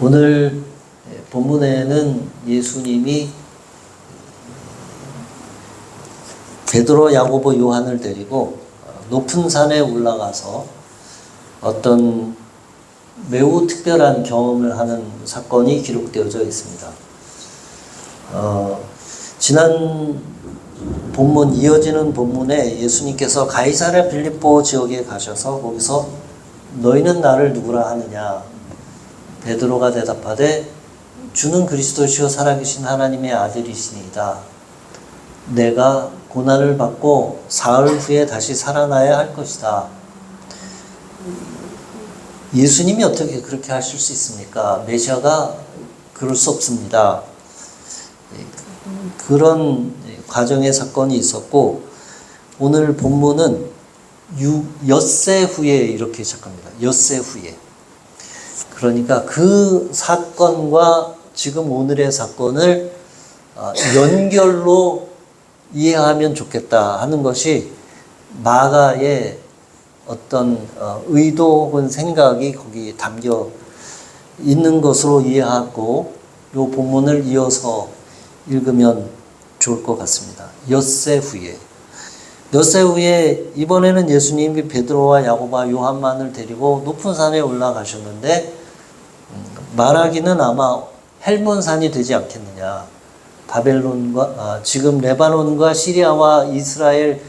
오늘 본문에는 예수님이 베드로, 야고보, 요한을 데리고 높은 산에 올라가서 어떤 매우 특별한 경험을 하는 사건이 기록되어져 있습니다. 지난 본문, 이어지는 본문에 예수님께서 가이사랴 빌립보 지역에 가셔서 거기서 너희는 나를 누구라 하느냐? 베드로가 대답하되 주는 그리스도시요 살아계신 하나님의 아들이시니이다. 내가 고난을 받고 사흘 후에 다시 살아나야 할 것이다. 예수님이 어떻게 그렇게 하실 수 있습니까? 메시아가 그럴 수 없습니다. 그런 과정의 사건이 있었고, 오늘 본문은 엿새 후에 이렇게 시작합니다. 엿새 후에. 그러니까 그 사건과 지금 오늘의 사건을 연결로 이해하면 좋겠다 하는 것이 마가의 어떤 의도 혹은 생각이 거기 담겨 있는 것으로 이해하고 이 본문을 이어서 읽으면 좋을 것 같습니다. 엿새 후에. 엿새 후에 이번에는 예수님이 베드로와 야고보와 요한만을 데리고 높은 산에 올라가셨는데 말하기는 아마 헬몬산이 되지 않겠느냐. 바벨론과 지금 레바논과 시리아와 이스라엘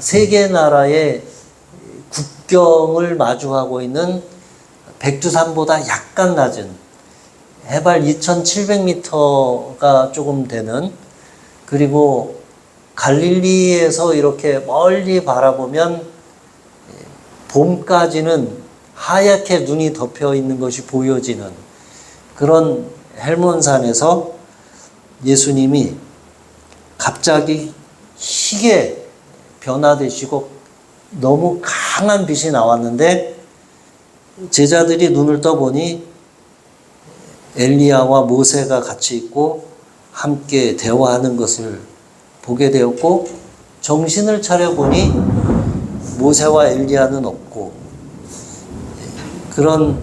세 개 나라의 국경을 마주하고 있는 백두산보다 약간 낮은 해발 2700m가 조금 되는, 그리고 갈릴리에서 이렇게 멀리 바라보면 봄까지는 하얗게 눈이 덮여 있는 것이 보여지는 그런 헬몬산에서 예수님이 갑자기 희게 변화되시고 너무 강한 빛이 나왔는데 제자들이 눈을 떠보니 엘리야와 모세가 같이 있고 함께 대화하는 것을 보게 되었고, 정신을 차려보니 모세와 엘리야는 없고, 그런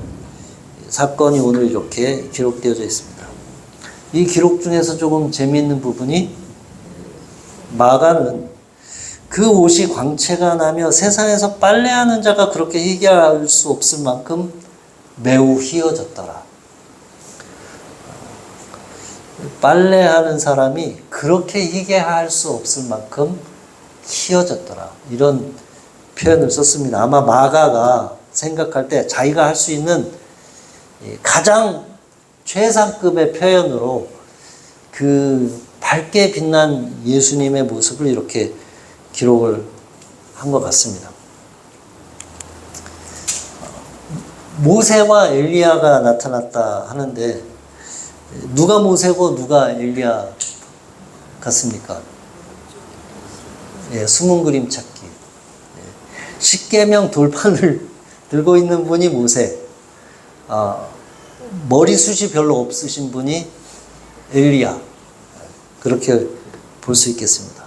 사건이 오늘 이렇게 기록되어져 있습니다. 이 기록 중에서 조금 재미있는 부분이 마가는 그 옷이 광채가 나며 세상에서 빨래하는 자가 그렇게 희게할 수 없을 만큼 매우 희어졌더라. 빨래하는 사람이 그렇게 희게할 수 없을 만큼 희어졌더라. 이런 표현을 썼습니다. 아마 마가가 생각할 때 자기가 할 수 있는 가장 최상급의 표현으로 그 밝게 빛난 예수님의 모습을 이렇게 기록을 한 것 같습니다. 모세와 엘리야가 나타났다 하는데 누가 모세고 누가 엘리야 같습니까? 예, 숨은 그림 찾기. 십계명 돌판을 들고 있는 분이 모세, 머리숱이 별로 없으신 분이 엘리야, 그렇게 볼 수 있겠습니다.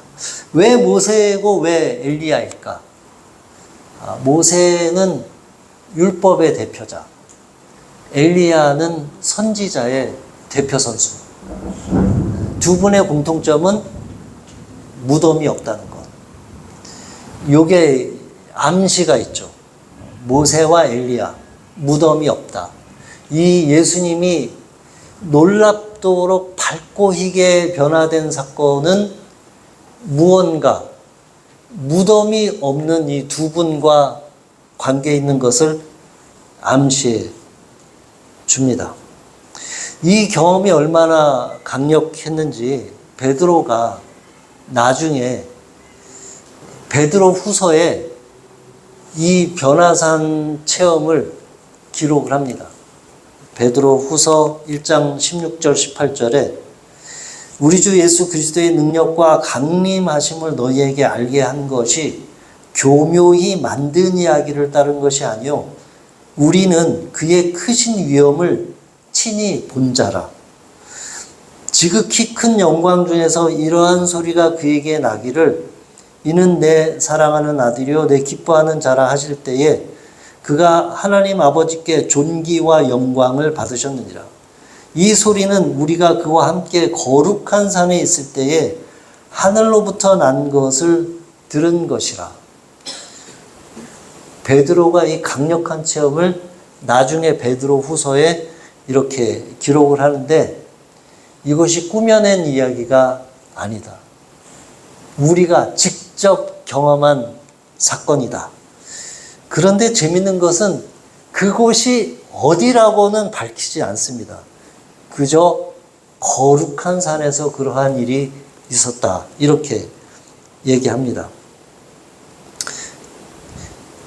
왜 모세고 왜 엘리야일까? 모세는 율법의 대표자, 엘리야는 선지자의 대표 선수. 두 분의 공통점은 무덤이 없다는 것. 요게 암시가 있죠. 모세와 엘리야, 무덤이 없다. 이 예수님이 놀랍도록 밝고 희게 변화된 사건은 무언가 무덤이 없는 이 두 분과 관계 있는 것을 암시해 줍니다. 이 경험이 얼마나 강력했는지 베드로가 나중에 베드로 후서에 이 변화산 체험을 기록을 합니다. 베드로 후서 1장 16절 18절에 우리 주 예수 그리스도의 능력과 강림하심을 너희에게 알게 한 것이 교묘히 만든 이야기를 따른 것이 아니요 우리는 그의 크신 위엄을 친히 본 자라. 지극히 큰 영광 중에서 이러한 소리가 그에게 나기를 이는 내 사랑하는 아들이요 내 기뻐하는 자라 하실 때에 그가 하나님 아버지께 존귀와 영광을 받으셨느니라. 이 소리는 우리가 그와 함께 거룩한 산에 있을 때에 하늘로부터 난 것을 들은 것이라. 베드로가 이 강력한 체험을 나중에 베드로 후서에 이렇게 기록을 하는데, 이것이 꾸며낸 이야기가 아니다. 우리가 직접 경험한 사건이다. 그런데 재밌는 것은 그곳이 어디라고는 밝히지 않습니다. 그저 거룩한 산에서 그러한 일이 있었다, 이렇게 얘기합니다.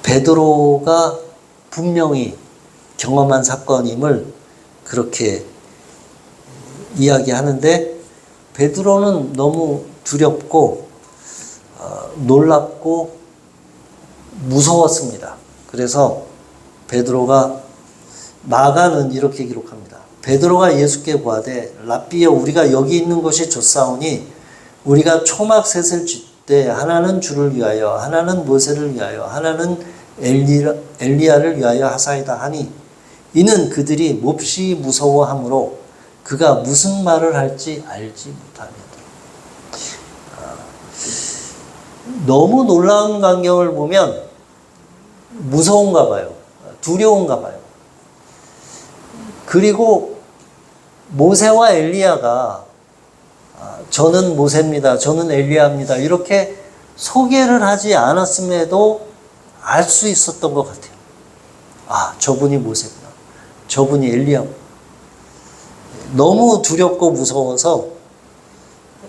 베드로가 분명히 경험한 사건임을 그렇게 이야기하는데, 베드로는 너무 두렵고 놀랍고 무서웠습니다. 그래서 베드로가, 마가는 이렇게 기록합니다. 베드로가 예수께 보아되 랍비여, 우리가 여기 있는 것이 좋사오니 우리가 초막 셋을 쥐되 하나는 주를 위하여 하나는 모세를 위하여 하나는 엘리야를 위하여 하사이다 하니, 이는 그들이 몹시 무서워하므로 그가 무슨 말을 할지 알지 못하니라. 너무 놀라운 광경을 보면 무서운가 봐요. 두려운가 봐요. 그리고 모세와 엘리야가 저는 모세입니다, 저는 엘리야입니다, 이렇게 소개를 하지 않았음에도 알 수 있었던 것 같아요. 아, 저분이 모세구나, 저분이 엘리야구나. 너무 두렵고 무서워서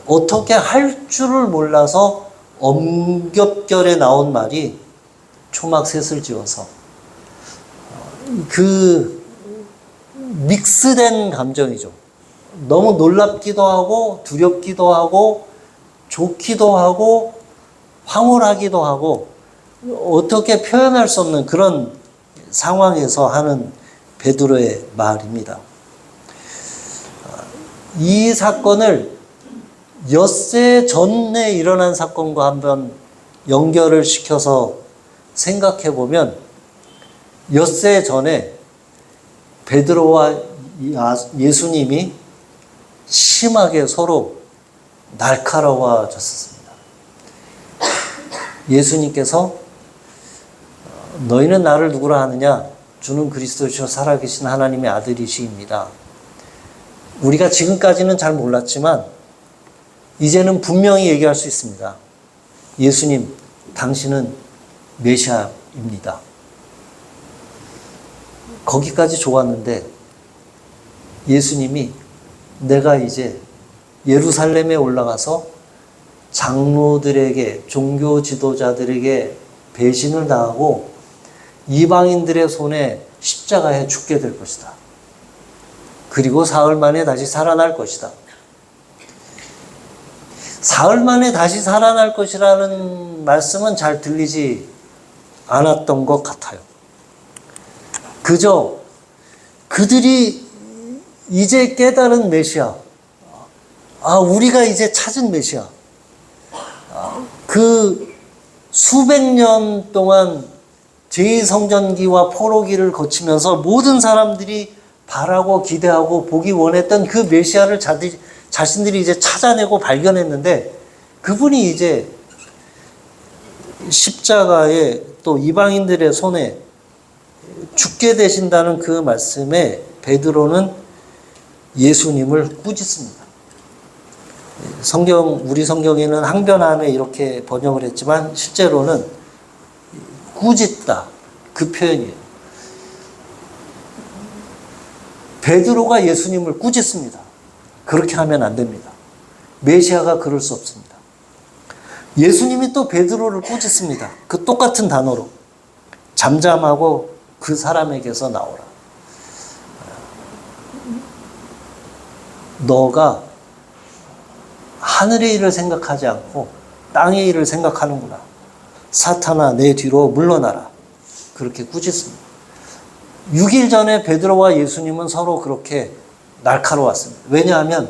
어떻게 할 줄을 몰라서 엄격결에 나온 말이 초막 셋을 지어서, 그 믹스된 감정이죠. 너무 놀랍기도 하고 두렵기도 하고 좋기도 하고 황홀하기도 하고 어떻게 표현할 수 없는 그런 상황에서 하는 베드로의 말입니다. 이 사건을 엿새 전에 일어난 사건과 한번 연결을 시켜서 생각해 보면, 엿새 전에 베드로와 예수님이 심하게 서로 날카로워졌습니다. 예수님께서 너희는 나를 누구라 하느냐? 주는 그리스도시요 살아계신 하나님의 아들이시입니다. 우리가 지금까지는 잘 몰랐지만 이제는 분명히 얘기할 수 있습니다. 예수님, 당신은 메시아입니다. 거기까지 좋았는데 예수님이 내가 이제 예루살렘에 올라가서 장로들에게, 종교 지도자들에게 배신을 당하고 이방인들의 손에 십자가에 죽게 될 것이다. 그리고 사흘 만에 다시 살아날 것이다. 사흘 만에 다시 살아날 것이라는 말씀은 잘 들리지 않았던 것 같아요. 그저 그들이 이제 깨달은 메시아, 우리가 이제 찾은 메시아, 그 수백 년 동안 제2성전기와 포로기를 거치면서 모든 사람들이 바라고 기대하고 보기 원했던 그 메시아를 자신들이 이제 찾아내고 발견했는데, 그분이 이제 십자가에 또 이방인들의 손에 죽게 되신다는 그 말씀에 베드로는 예수님을 꾸짖습니다. 우리 성경에는 항변함에 이렇게 번역을 했지만 실제로는 꾸짖다, 그 표현이에요. 베드로가 예수님을 꾸짖습니다. 그렇게 하면 안 됩니다. 메시아가 그럴 수 없습니다. 예수님이 또 베드로를 꾸짖습니다. 그 똑같은 단어로. 잠잠하고 그 사람에게서 나오라. 너가 하늘의 일을 생각하지 않고 땅의 일을 생각하는구나. 사탄아, 내 뒤로 물러나라. 그렇게 꾸짖습니다. 6일 전에 베드로와 예수님은 서로 그렇게 날카로웠습니다. 왜냐하면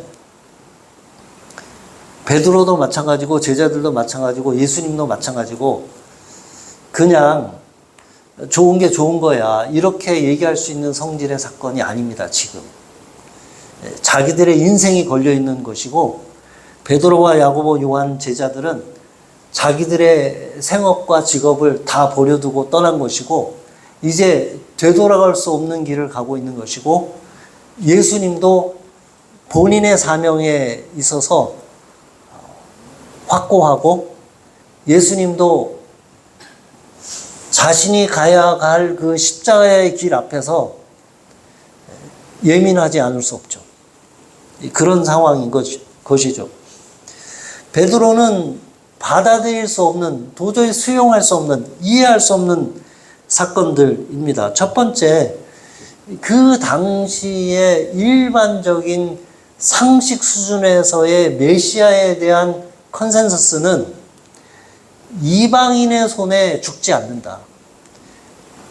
베드로도 마찬가지고 제자들도 마찬가지고 예수님도 마찬가지고 그냥 좋은 게 좋은 거야. 이렇게 얘기할 수 있는 성질의 사건이 아닙니다, 지금. 자기들의 인생이 걸려 있는 것이고, 베드로와 야고보, 요한 제자들은 자기들의 생업과 직업을 다 버려두고 떠난 것이고, 이제 되돌아갈 수 없는 길을 가고 있는 것이고, 예수님도 본인의 사명에 있어서 확고하고, 예수님도 자신이 가야 할 그 십자가의 길 앞에서 예민하지 않을 수 없죠. 그런 상황인 것이죠. 베드로는 받아들일 수 없는, 도저히 수용할 수 없는, 이해할 수 없는 사건들입니다. 첫 번째, 그 당시의 일반적인 상식 수준에서의 메시아에 대한 컨센서스는 이방인의 손에 죽지 않는다.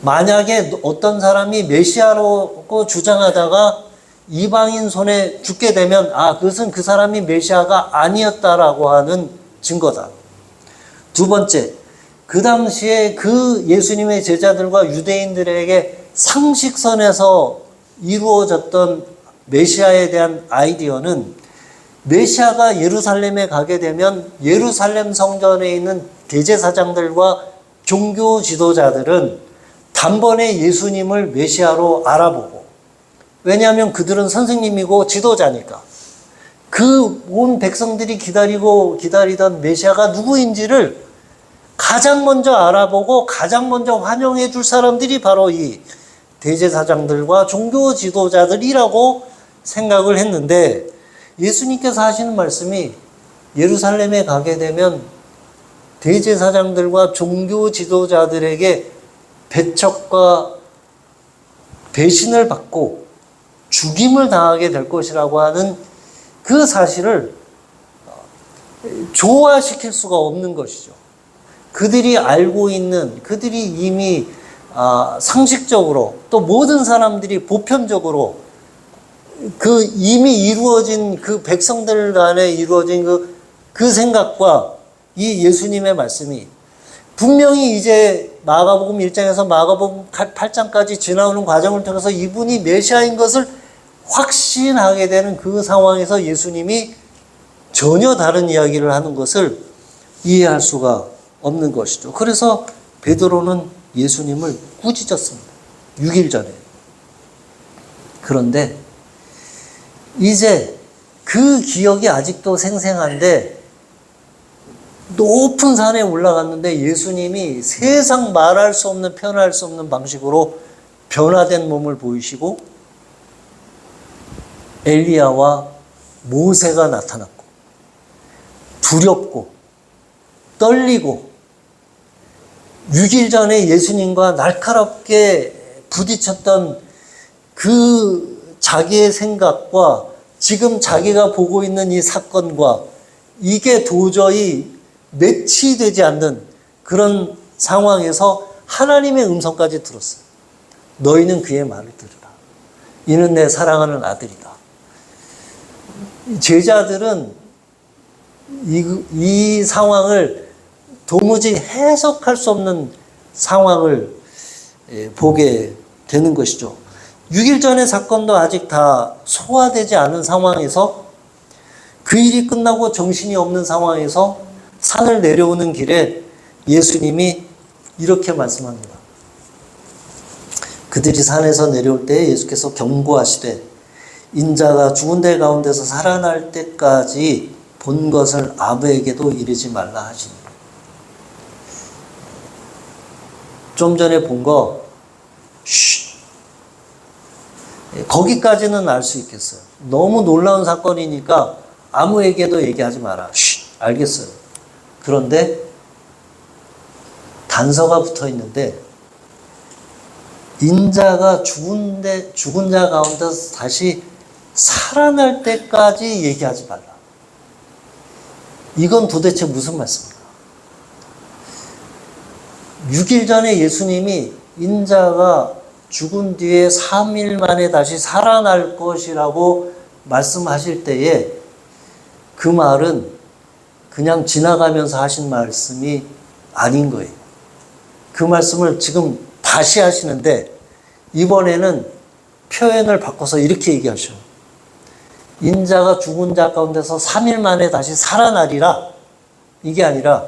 만약에 어떤 사람이 메시아라고 주장하다가 이방인 손에 죽게 되면 그것은 그 사람이 메시아가 아니었다라고 하는 증거다. 두 번째, 그 당시에 그 예수님의 제자들과 유대인들에게 상식선에서 이루어졌던 메시아에 대한 아이디어는 메시아가 예루살렘에 가게 되면 예루살렘 성전에 있는 대제사장들과 종교 지도자들은 단번에 예수님을 메시아로 알아보고, 왜냐하면 그들은 선생님이고 지도자니까 그 온 백성들이 기다리던 메시아가 누구인지를 가장 먼저 알아보고 가장 먼저 환영해 줄 사람들이 바로 이 대제사장들과 종교 지도자들이라고 생각을 했는데, 예수님께서 하시는 말씀이 예루살렘에 가게 되면 대제사장들과 종교 지도자들에게 배척과 배신을 받고 죽임을 당하게 될 것이라고 하는 그 사실을 조화시킬 수가 없는 것이죠. 그들이 알고 있는, 그들이 이미 상식적으로, 또 모든 사람들이 보편적으로 그 이미 이루어진 그 백성들 간에 이루어진 그 생각과 이 예수님의 말씀이 분명히 이제 마가복음 1장에서 마가복음 8장까지 지나오는 과정을 통해서 이분이 메시아인 것을 확신하게 되는 그 상황에서 예수님이 전혀 다른 이야기를 하는 것을 이해할 수가 없는 것이죠. 그래서 베드로는 예수님을 꾸짖었습니다. 6일 전에. 그런데 이제 그 기억이 아직도 생생한데, 높은 산에 올라갔는데 예수님이 세상 말할 수 없는, 표현할 수 없는 방식으로 변화된 몸을 보이시고 엘리야와 모세가 나타났고, 두렵고 떨리고 6일 전에 예수님과 날카롭게 부딪혔던 그 자기의 생각과 지금 자기가 보고 있는 이 사건과 이게 도저히 매치되지 않는 그런 상황에서 하나님의 음성까지 들었어요. 너희는 그의 말을 들으라. 이는 내 사랑하는 아들이다. 제자들은 이 상황을 도무지 해석할 수 없는 상황을 보게 되는 것이죠. 6일 전의 사건도 아직 다 소화되지 않은 상황에서, 그 일이 끝나고 정신이 없는 상황에서 산을 내려오는 길에 예수님이 이렇게 말씀합니다. 그들이 산에서 내려올 때 예수께서 경고하시되 인자가 죽은 데 가운데서 살아날 때까지 본 것을 아버에게도 이르지 말라 하시니. 좀 전에 본 거 거기까지는 알 수 있겠어요. 너무 놀라운 사건이니까 아무에게도 얘기하지 마라. 알겠어요. 그런데 단서가 붙어 있는데, 인자가 죽은 자 가운데서 다시 살아날 때까지 얘기하지 말라. 이건 도대체 무슨 말씀입니까? 6일 전에 예수님이 인자가 죽은 뒤에 3일 만에 다시 살아날 것이라고 말씀하실 때에 그 말은 그냥 지나가면서 하신 말씀이 아닌 거예요. 그 말씀을 지금 다시 하시는데 이번에는 표현을 바꿔서 이렇게 얘기하셔. 인자가 죽은 자 가운데서 3일 만에 다시 살아나리라. 이게 아니라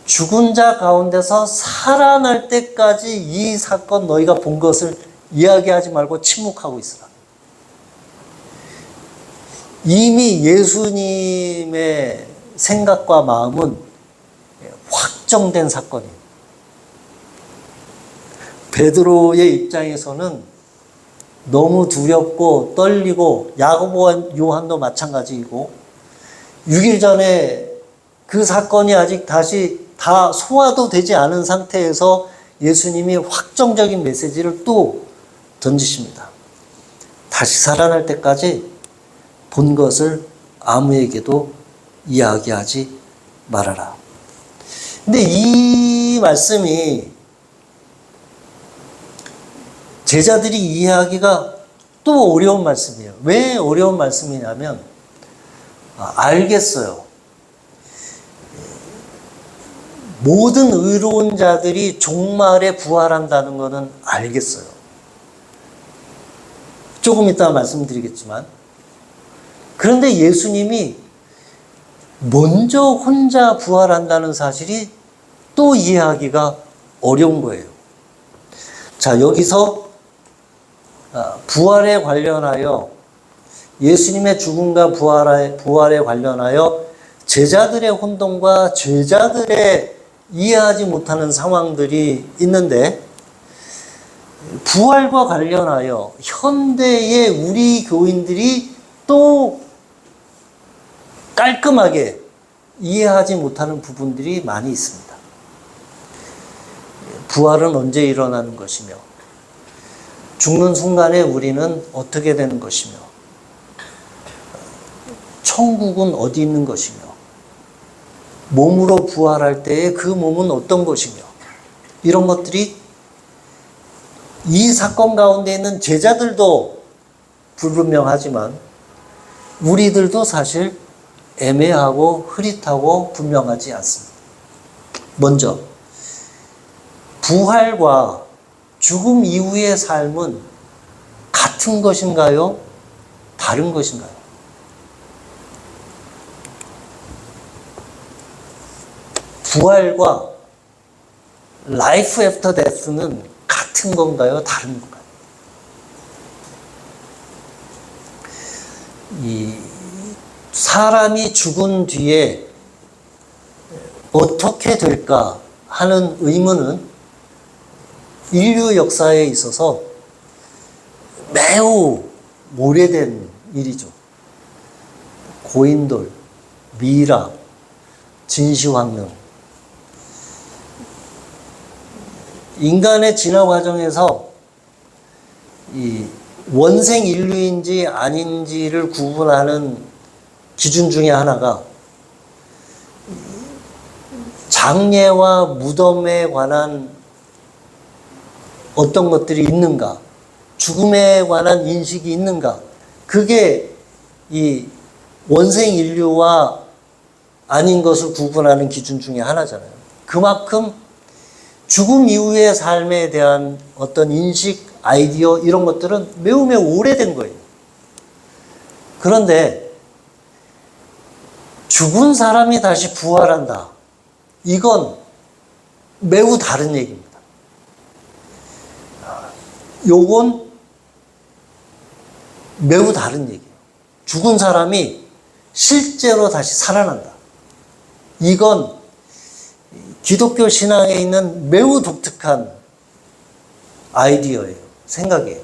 죽은 자 가운데서 살아날 때까지 이 사건 너희가 본 것을 이야기하지 말고 침묵하고 있으라. 이미 예수님의 생각과 마음은 확정된 사건이에요. 베드로의 입장에서는 너무 두렵고 떨리고, 야고보와 요한도 마찬가지이고, 6일 전에 그 사건이 아직 다시 다 소화도 되지 않은 상태에서 예수님이 확정적인 메시지를 또 던지십니다. 다시 살아날 때까지 본 것을 아무에게도 이야기하지 말아라. 근데 이 말씀이 제자들이 이해하기가 또 어려운 말씀이에요. 왜 어려운 말씀이냐면, 알겠어요. 모든 의로운 자들이 종말에 부활한다는 것은 알겠어요. 조금 이따 말씀드리겠지만. 그런데 예수님이 먼저 혼자 부활한다는 사실이 또 이해하기가 어려운 거예요. 자, 여기서 부활에 관련하여, 예수님의 죽음과 부활에 관련하여 제자들의 혼동과 제자들의 이해하지 못하는 상황들이 있는데, 부활과 관련하여 현대의 우리 교인들이 또 깔끔하게 이해하지 못하는 부분들이 많이 있습니다. 부활은 언제 일어나는 것이며, 죽는 순간에 우리는 어떻게 되는 것이며, 천국은 어디 있는 것이며, 몸으로 부활할 때의 그 몸은 어떤 것이며, 이런 것들이 이 사건 가운데 있는 제자들도 불분명하지만 우리들도 사실 애매하고 흐릿하고 분명하지 않습니다. 먼저 부활과 죽음 이후의 삶은 같은 것인가요? 다른 것인가요? 부활과 life after death는 같은 건가요? 다른 건가요? 이 사람이 죽은 뒤에 어떻게 될까 하는 의문은 인류 역사에 있어서 매우 오래된 일이죠. 고인돌, 미라, 진시황릉. 인간의 진화 과정에서 이 원생 인류인지 아닌지를 구분하는 기준 중에 하나가 장례와 무덤에 관한 어떤 것들이 있는가, 죽음에 관한 인식이 있는가, 그게 이 원생 인류와 아닌 것을 구분하는 기준 중에 하나잖아요. 그만큼 죽음 이후의 삶에 대한 어떤 인식, 아이디어 이런 것들은 매우 오래된 거예요. 그런데 죽은 사람이 다시 부활한다. 이건 매우 다른 얘기입니다. 요건 매우 다른 얘기예요. 죽은 사람이 실제로 다시 살아난다. 이건 기독교 신앙에 있는 매우 독특한 아이디어예요. 생각이에요.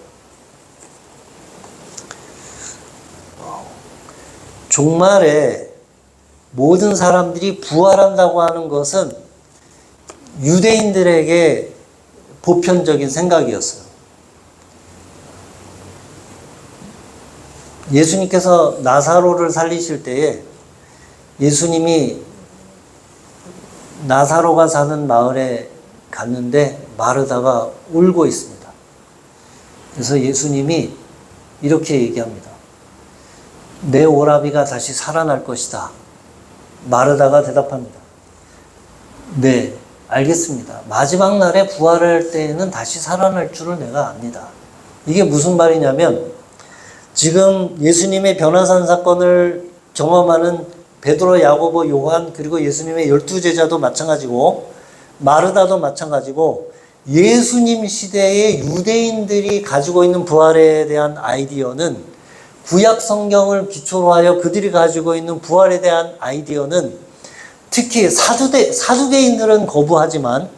종말에 모든 사람들이 부활한다고 하는 것은 유대인들에게 보편적인 생각이었어요. 예수님께서 나사로를 살리실 때에 예수님이 나사로가 사는 마을에 갔는데 마르다가 울고 있습니다. 그래서 예수님이 이렇게 얘기합니다. 내 오라비가 다시 살아날 것이다. 마르다가 대답합니다. 네, 알겠습니다. 마지막 날에 부활할 때에는 다시 살아날 줄을 내가 압니다. 이게 무슨 말이냐면 지금 예수님의 변화산 사건을 경험하는 베드로, 야고보, 요한 그리고 예수님의 12제자도 마찬가지고 마르다도 마찬가지고 예수님 시대의 유대인들이 가지고 있는 부활에 대한 아이디어는 구약 성경을 기초로 하여 그들이 가지고 있는 부활에 대한 아이디어는 특히 사두개인들은 거부하지만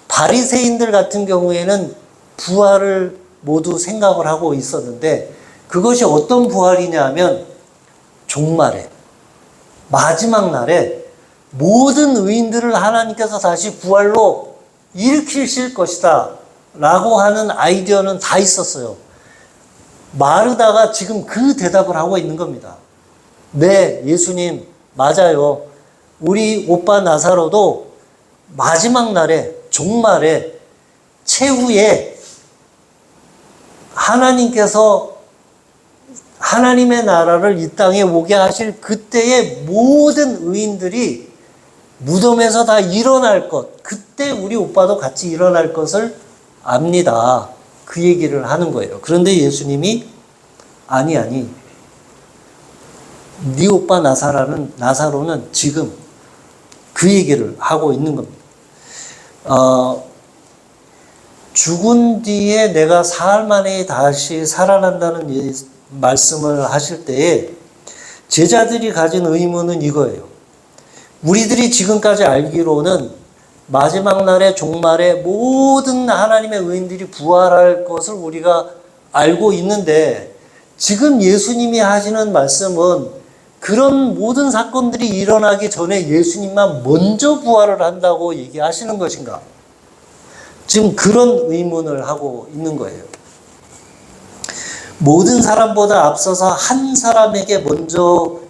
바리새인들 같은 경우에는 부활을 모두 생각을 하고 있었는데 그것이 어떤 부활이냐 하면 종말에 마지막 날에 모든 의인들을 하나님께서 다시 부활로 일으키실 것이다 라고 하는 아이디어는 다 있었어요. 마르다가 지금 그 대답을 하고 있는 겁니다. 네, 예수님 맞아요. 우리 오빠 나사로도 마지막 날에 종말에 최후에 하나님께서 하나님의 나라를 이 땅에 오게 하실 그때의 모든 의인들이 무덤에서 다 일어날 것, 그때 우리 오빠도 같이 일어날 것을 압니다. 그 얘기를 하는 거예요. 그런데 예수님이 아니 네 오빠 나사로는 지금 그 얘기를 하고 있는 겁니다. 죽은 뒤에 내가 사흘 만에 다시 살아난다는 말씀을 하실 때에 제자들이 가진 의문은 이거예요. 우리들이 지금까지 알기로는 마지막 날에 종말에 모든 하나님의 의인들이 부활할 것을 우리가 알고 있는데 지금 예수님이 하시는 말씀은 그런 모든 사건들이 일어나기 전에 예수님만 먼저 부활을 한다고 얘기하시는 것인가? 지금 그런 의문을 하고 있는 거예요. 모든 사람보다 앞서서 한 사람에게 먼저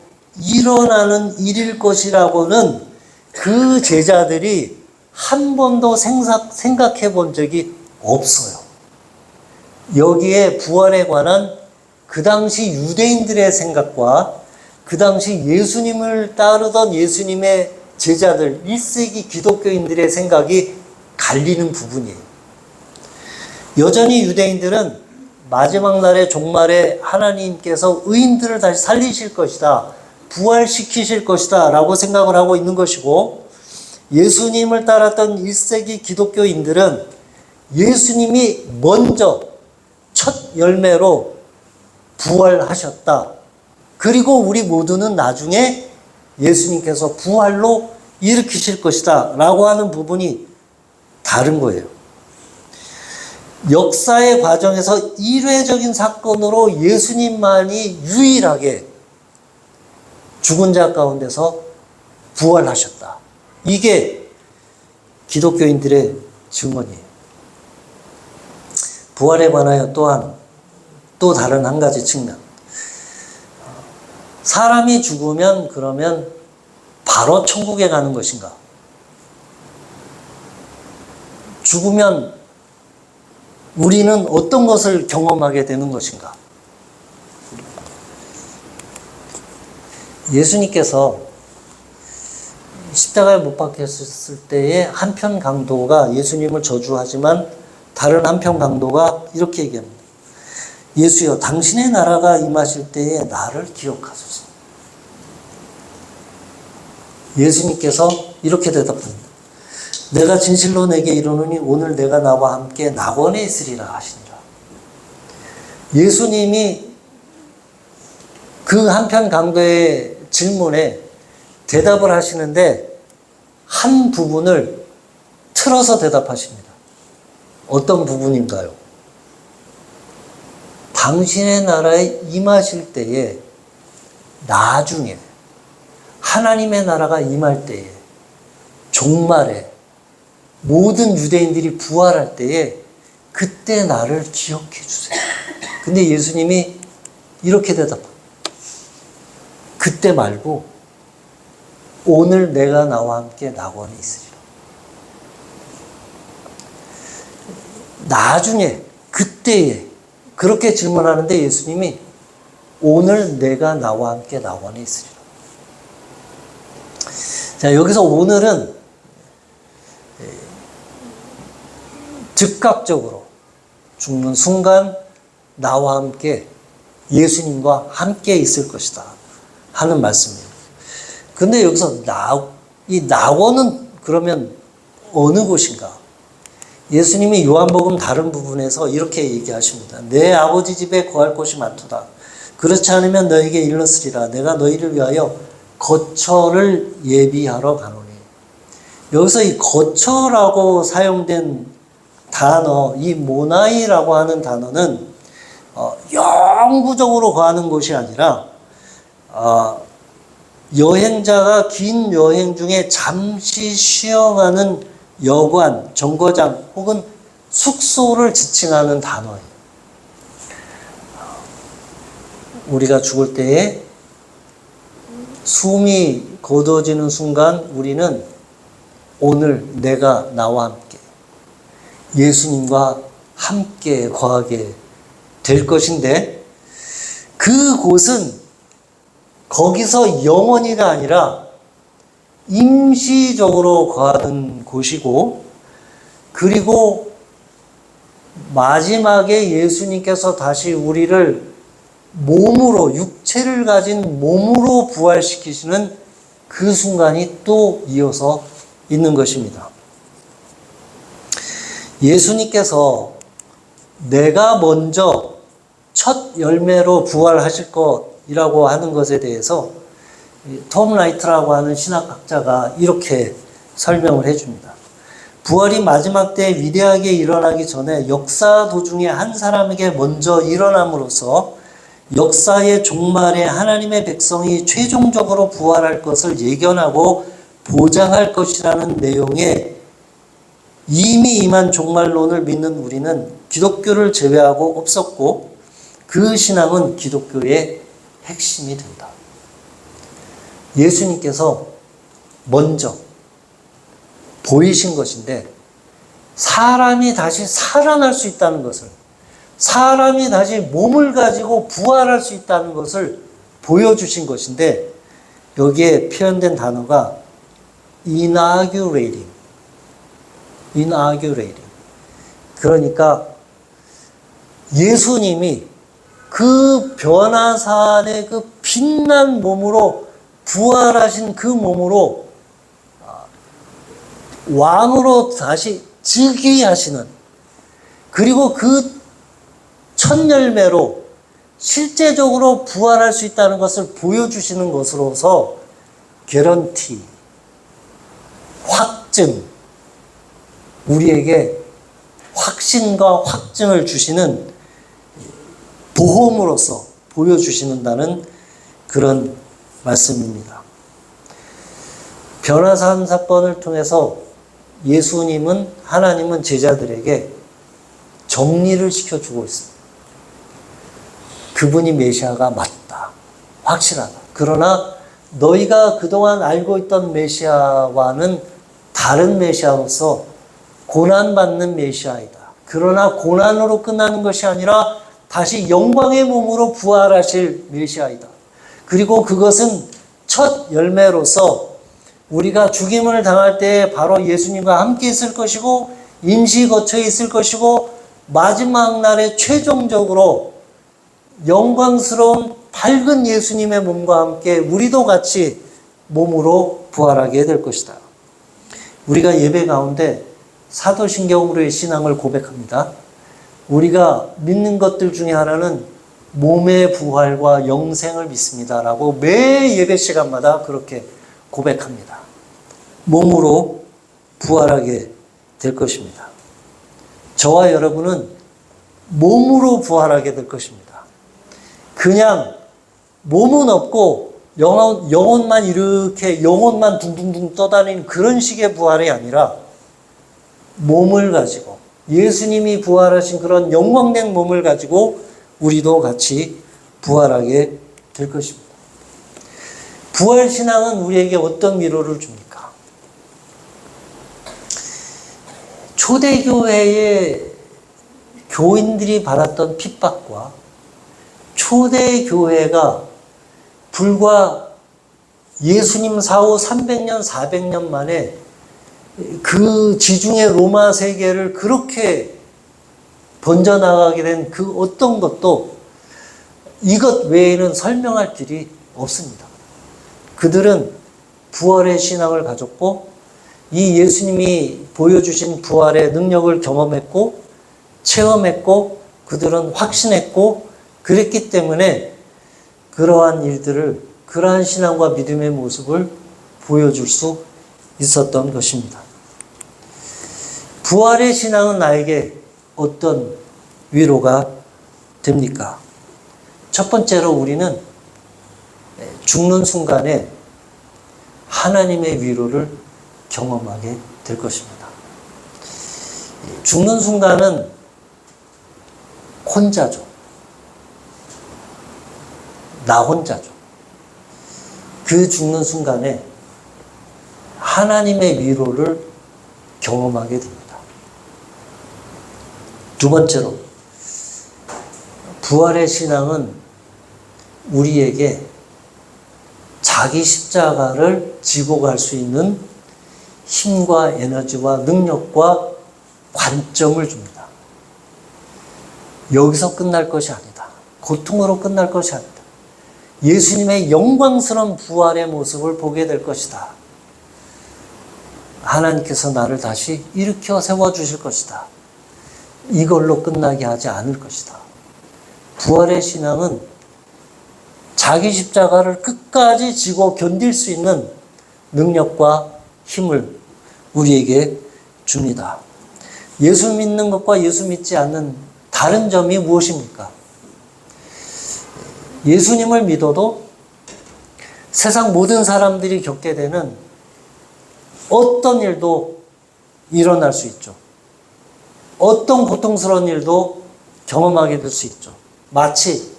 일어나는 일일 것이라고는 그 제자들이 한 번도 생각해 본 적이 없어요. 여기에 부활에 관한 그 당시 유대인들의 생각과 그 당시 예수님을 따르던 예수님의 제자들, 1세기 기독교인들의 생각이 갈리는 부분이에요. 여전히 유대인들은 마지막 날의 종말에 하나님께서 의인들을 다시 살리실 것이다, 부활시키실 것이다 라고 생각을 하고 있는 것이고, 예수님을 따랐던 1세기 기독교인들은 예수님이 먼저 첫 열매로 부활하셨다. 그리고 우리 모두는 나중에 예수님께서 부활로 일으키실 것이다 라고 하는 부분이 다른 거예요. 역사의 과정에서 일회적인 사건으로 예수님만이 유일하게 죽은 자 가운데서 부활하셨다. 이게 기독교인들의 증언이에요. 부활에 관하여 또한 또 다른 한 가지 측면. 사람이 죽으면 그러면 바로 천국에 가는 것인가? 죽으면 우리는 어떤 것을 경험하게 되는 것인가? 예수님께서 십자가에 못 박혔을 때의 한편 강도가 예수님을 저주하지만 다른 한편 강도가 이렇게 얘기합니다. 예수여, 당신의 나라가 임하실 때에 나를 기억하소서. 예수님께서 이렇게 대답합니다. 내가 진실로 내게 이르노니 오늘 내가 나와 함께 낙원에 있으리라 하시니라. 예수님이 그 한편 강도의 질문에 대답을 하시는데 한 부분을 틀어서 대답하십니다. 어떤 부분인가요? 당신의 나라에 임하실 때에 나중에 하나님의 나라가 임할 때에 종말에 모든 유대인들이 부활할 때에 그때 나를 기억해 주세요. 근데 예수님이 이렇게 대답합니다. 그때 말고 오늘 내가 나와 함께 낙원에 있으리라. 나중에 그때에 그렇게 질문하는데 예수님이 오늘 내가 나와 함께 낙원에 있으리라. 자, 여기서 오늘은 즉각적으로 죽는 순간 나와 함께 예수님과 함께 있을 것이다 하는 말씀이에요. 근데 여기서 이 낙원은 그러면 어느 곳인가? 예수님이 요한복음 다른 부분에서 이렇게 얘기하십니다. 내 아버지 집에 거할 곳이 많도다. 그렇지 않으면 너에게 일렀으리라. 내가 너희를 위하여 거처를 예비하러 가노니. 여기서 이 거처라고 사용된 단어, 이 모나이라고 하는 단어는 영구적으로 거하는 곳이 아니라 여행자가 긴 여행 중에 잠시 쉬어가는 여관, 정거장 혹은 숙소를 지칭하는 단어예요. 우리가 죽을 때에 숨이 거두어지는 순간 우리는 오늘 내가 나와 함께 예수님과 함께 거하게 될 것인데, 그곳은 거기서 영원히가 아니라 임시적으로 거하는 곳이고, 그리고 마지막에 예수님께서 다시 우리를 몸으로, 육체를 가진 몸으로 부활시키시는 그 순간이 또 이어서 있는 것입니다. 예수님께서 내가 먼저 첫 열매로 부활하실 것이라고 하는 것에 대해서 톰 라이트라고 하는 신학학자가 이렇게 설명을 해줍니다. 부활이 마지막 때 위대하게 일어나기 전에 역사 도중에 한 사람에게 먼저 일어남으로써 역사의 종말에 하나님의 백성이 최종적으로 부활할 것을 예견하고 보장할 것이라는 내용의 이미 임한 종말론을 믿는 우리는 기독교를 제외하고 없었고, 그 신앙은 기독교의 핵심이 된다. 예수님께서 먼저 보이신 것인데, 사람이 다시 살아날 수 있다는 것을, 사람이 다시 몸을 가지고 부활할 수 있다는 것을 보여주신 것인데, 여기에 표현된 단어가 inaugurating. 그러니까 예수님이 그 변화산의 그 빛난 몸으로 부활하신 그 몸으로 왕으로 다시 즉위하시는, 그리고 그 첫 열매로 실제적으로 부활할 수 있다는 것을 보여주시는 것으로서 개런티, 확증, 우리에게 확신과 확증을 주시는 보험으로서 보여주시는다는 그런 말씀입니다. 변화산 사건을 통해서 예수님은, 하나님은 제자들에게 정리를 시켜주고 있습니다. 그분이 메시아가 맞다, 확실하다. 그러나 너희가 그동안 알고 있던 메시아와는 다른 메시아로서 고난받는 메시아이다. 그러나 고난으로 끝나는 것이 아니라 다시 영광의 몸으로 부활하실 메시아이다. 그리고 그것은 첫 열매로서 우리가 죽임을 당할 때 바로 예수님과 함께 있을 것이고, 임시 거처에 있을 것이고, 마지막 날에 최종적으로 영광스러운 밝은 예수님의 몸과 함께 우리도 같이 몸으로 부활하게 될 것이다. 우리가 예배 가운데 사도신경으로의 신앙을 고백합니다. 우리가 믿는 것들 중에 하나는 몸의 부활과 영생을 믿습니다라고 매 예배 시간마다 그렇게 고백합니다. 몸으로 부활하게 될 것입니다. 저와 여러분은 몸으로 부활하게 될 것입니다. 그냥 몸은 없고 영혼만 이렇게, 영혼만 둥둥둥 떠다니는 그런 식의 부활이 아니라 몸을 가지고, 예수님이 부활하신 그런 영광된 몸을 가지고 우리도 같이 부활하게 될 것입니다. 부활신앙은 우리에게 어떤 위로를 줍니까? 초대교회의 교인들이 받았던 핍박과 초대교회가 불과 예수님 사후 300년, 400년 만에 그 지중해 로마 세계를 그렇게 번져나가게 된 그 어떤 것도 이것 외에는 설명할 길이 없습니다. 그들은 부활의 신앙을 가졌고 이 예수님이 보여주신 부활의 능력을 경험했고 체험했고 그들은 확신했고 그랬기 때문에 그러한 일들을 그러한 신앙과 믿음의 모습을 보여줄 수 있었던 것입니다. 부활의 신앙은 나에게 어떤 위로가 됩니까? 첫 번째로 우리는 죽는 순간에 하나님의 위로를 경험하게 될 것입니다. 죽는 순간은 혼자죠. 나 혼자죠. 그 죽는 순간에 하나님의 위로를 경험하게 됩니다. 두 번째로, 부활의 신앙은 우리에게 자기 십자가를 지고 갈 수 있는 힘과 에너지와 능력과 관점을 줍니다. 여기서 끝날 것이 아니다. 고통으로 끝날 것이 아니다. 예수님의 영광스러운 부활의 모습을 보게 될 것이다. 하나님께서 나를 다시 일으켜 세워주실 것이다. 이걸로 끝나게 하지 않을 것이다. 부활의 신앙은 자기 십자가를 끝까지 지고 견딜 수 있는 능력과 힘을 우리에게 줍니다. 예수 믿는 것과 예수 믿지 않는 다른 점이 무엇입니까? 예수님을 믿어도 세상 모든 사람들이 겪게 되는 어떤 일도 일어날 수 있죠. 어떤 고통스러운 일도 경험하게 될 수 있죠. 마치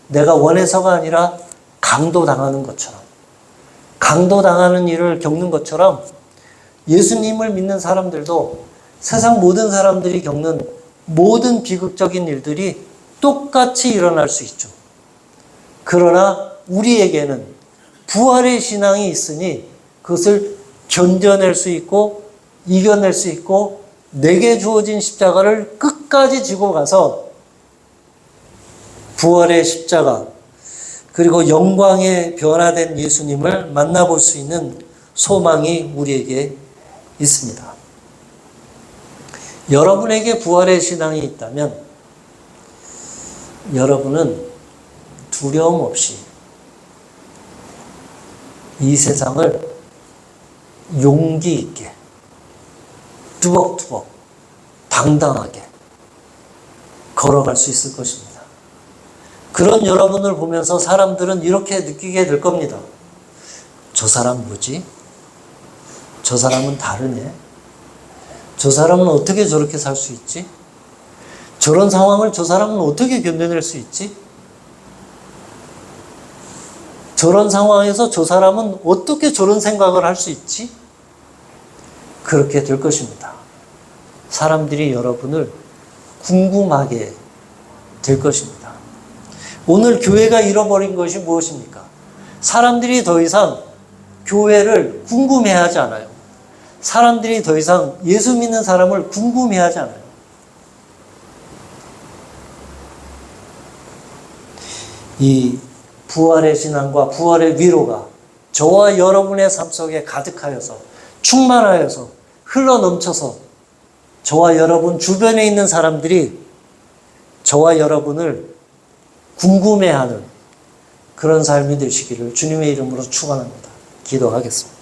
내가 원해서가 아니라 강도당하는 것처럼, 강도당하는 일을 겪는 것처럼 예수님을 믿는 사람들도 세상 모든 사람들이 겪는 모든 비극적인 일들이 똑같이 일어날 수 있죠. 그러나 우리에게는 부활의 신앙이 있으니 그것을 견뎌낼 수 있고 이겨낼 수 있고 내게 주어진 십자가를 끝까지 지고 가서 부활의 십자가 그리고 영광에 변화된 예수님을 만나볼 수 있는 소망이 우리에게 있습니다. 여러분에게 부활의 신앙이 있다면 여러분은 두려움 없이 이 세상을 용기 있게 뚜벅뚜벅 당당하게 걸어갈 수 있을 것입니다. 그런 여러분을 보면서 사람들은 이렇게 느끼게 될 겁니다. 저 사람 뭐지? 저 사람은 다르네. 저 사람은 어떻게 저렇게 살 수 있지? 저런 상황을 저 사람은 어떻게 견뎌낼 수 있지? 저런 상황에서 저 사람은 어떻게 저런 생각을 할 수 있지? 그렇게 될 것입니다. 사람들이 여러분을 궁금하게 될 것입니다. 오늘 교회가 잃어버린 것이 무엇입니까? 사람들이 더 이상 교회를 궁금해하지 않아요. 사람들이 더 이상 예수 믿는 사람을 궁금해하지 않아요. 이 부활의 신앙과 부활의 위로가 저와 여러분의 삶 속에 가득하여서 충만하여서 흘러넘쳐서 저와 여러분 주변에 있는 사람들이 저와 여러분을 궁금해하는 그런 삶이 되시기를 주님의 이름으로 축원합니다. 기도하겠습니다.